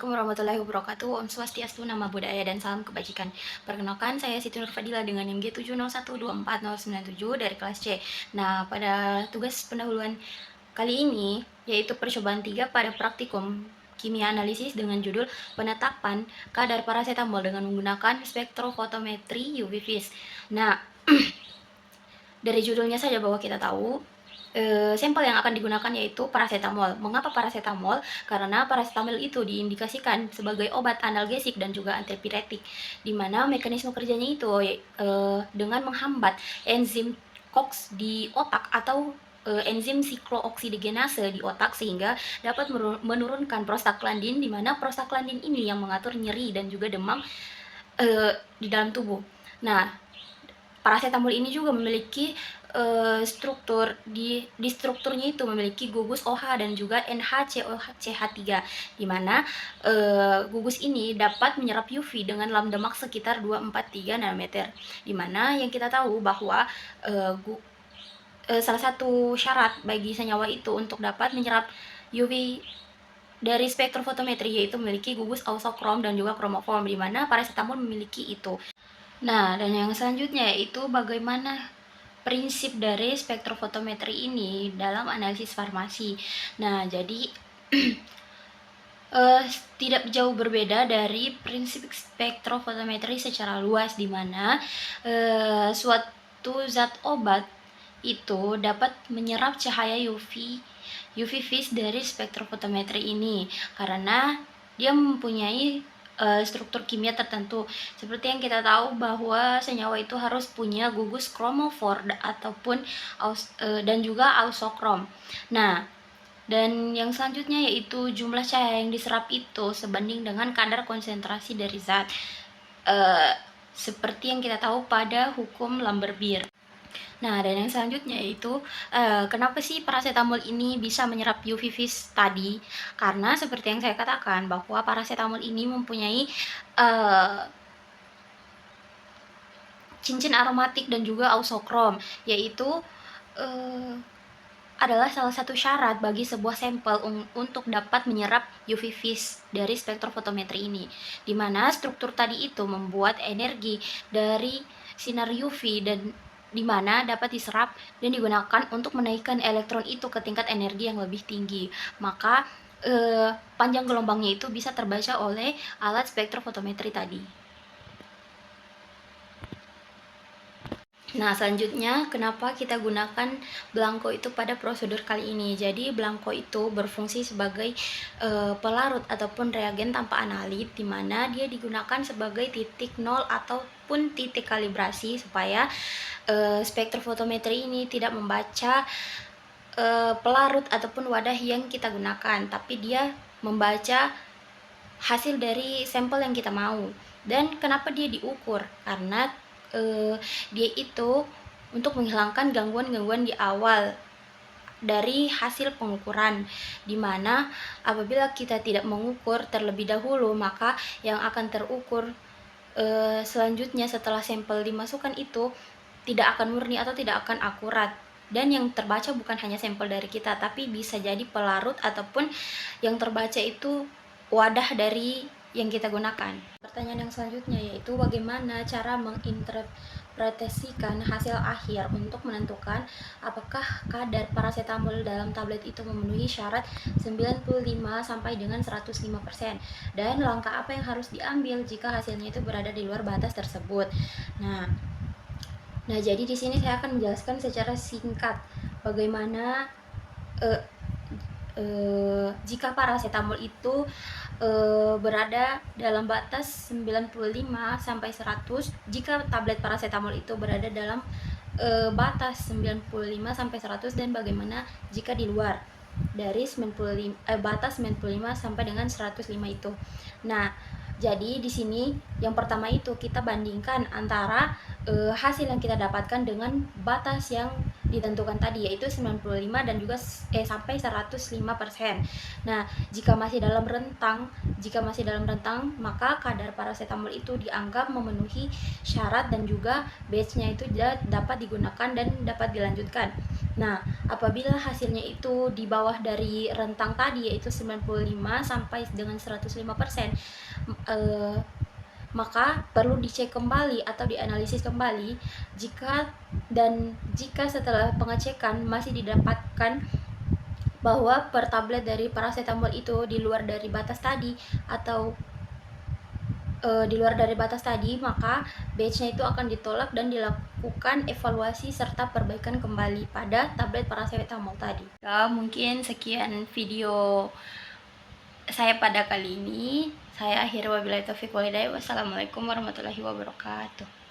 Assalamualaikum warahmatullahi wabarakatuh. Om Swastiastu, nama budaya dan salam kebajikan. Perkenalkan, saya Siti Nurfadila dengan NIM G7012497 dari kelas C. Nah, pada tugas pendahuluan kali ini, yaitu percobaan 3 pada praktikum kimia analisis dengan judul penetapan kadar paracetamol dengan menggunakan spektrofotometri UV vis. Nah, dari judulnya saja bahwa kita tahu sampel yang akan digunakan yaitu paracetamol. Mengapa paracetamol? Karena paracetamol itu diindikasikan sebagai obat analgesik dan juga antipiretik, di mana mekanisme kerjanya itu dengan menghambat enzim COX di otak atau enzim siklooksidgenase di otak, sehingga dapat menurunkan prostaglandin, di mana prostaglandin ini yang mengatur nyeri dan juga demam di dalam tubuh. Nah, paracetamol ini juga memiliki struktur di strukturnya itu memiliki gugus OH dan juga NHCOCH3, di mana gugus ini dapat menyerap UV dengan lambda maks sekitar 243 nanometer, di mana yang kita tahu bahwa salah satu syarat bagi senyawa itu untuk dapat menyerap UV dari spektrofotometri yaitu memiliki gugus ausokrom dan juga kromoform, di mana paracetamol memiliki itu. Nah, dan yang selanjutnya yaitu bagaimana prinsip dari spektrofotometri ini dalam analisis farmasi. Nah, jadi tidak jauh berbeda dari prinsip spektrofotometri secara luas, di mana suatu zat obat itu dapat menyerap cahaya UV vis dari spektrofotometri ini karena dia mempunyai struktur kimia tertentu. Seperti yang kita tahu bahwa senyawa itu harus punya gugus kromofor ataupun dan juga ausokrom. Nah, dan yang selanjutnya yaitu jumlah cahaya yang diserap itu sebanding dengan kadar konsentrasi dari zat, seperti yang kita tahu pada hukum Lambert-Beer. Nah, dan yang selanjutnya yaitu kenapa sih paracetamol ini bisa menyerap UV vis tadi? Karena seperti yang saya katakan bahwa paracetamol ini mempunyai cincin aromatik dan juga ausokrom, yaitu adalah salah satu syarat bagi sebuah sampel untuk dapat menyerap UV vis dari spektrofotometri ini, di mana struktur tadi itu membuat energi dari sinar UV dan di mana dapat diserap dan digunakan untuk menaikkan elektron itu ke tingkat energi yang lebih tinggi. Maka panjang gelombangnya itu bisa terbaca oleh alat spektrofotometri tadi. Nah, selanjutnya kenapa kita gunakan belangko itu pada prosedur kali ini? Jadi belangko itu berfungsi sebagai pelarut ataupun reagen tanpa analit, di mana dia digunakan sebagai titik nol ataupun titik kalibrasi supaya spektrofotometri ini tidak membaca pelarut ataupun wadah yang kita gunakan, tapi dia membaca hasil dari sampel yang kita mau. Dan kenapa dia diukur? Karena dia itu untuk menghilangkan gangguan-gangguan di awal dari hasil pengukuran, dimana apabila kita tidak mengukur terlebih dahulu, maka yang akan terukur selanjutnya setelah sampel dimasukkan itu tidak akan murni atau tidak akan akurat. Dan yang terbaca bukan hanya sampel dari kita, tapi bisa jadi pelarut ataupun yang terbaca itu wadah dari yang kita gunakan. Pertanyaan yang selanjutnya yaitu bagaimana cara menginterpretasikan hasil akhir untuk menentukan apakah kadar paracetamol dalam tablet itu memenuhi syarat 95 sampai dengan 105%, dan langkah apa yang harus diambil jika hasilnya itu berada di luar batas tersebut. Nah, jadi di sini saya akan menjelaskan secara singkat bagaimana jika paracetamol itu berada dalam batas 95 sampai 100, jika tablet paracetamol itu berada dalam batas 95 sampai 100, dan bagaimana jika di luar dari batas 95 sampai dengan 105 itu. Nah, jadi di sini yang pertama itu kita bandingkan antara hasil yang kita dapatkan dengan batas yang ditentukan tadi, yaitu 95 dan juga sampai 105%. Nah, jika masih dalam rentang, maka kadar paracetamol itu dianggap memenuhi syarat dan juga batch-nya itu dapat digunakan dan dapat dilanjutkan. Nah, apabila hasilnya itu di bawah dari rentang tadi, yaitu 95 sampai dengan 105%, maka perlu dicek kembali atau dianalisis kembali jika setelah pengecekan masih didapatkan bahwa per tablet dari paracetamol itu di luar dari batas tadi maka batch-nya itu akan ditolak dan dilakukan evaluasi serta perbaikan kembali pada tablet paracetamol tadi. Ya, mungkin sekian video saya pada kali ini. Saya akhiri wabillahi taufiq walhidayah. Wassalamualaikum warahmatullahi wabarakatuh.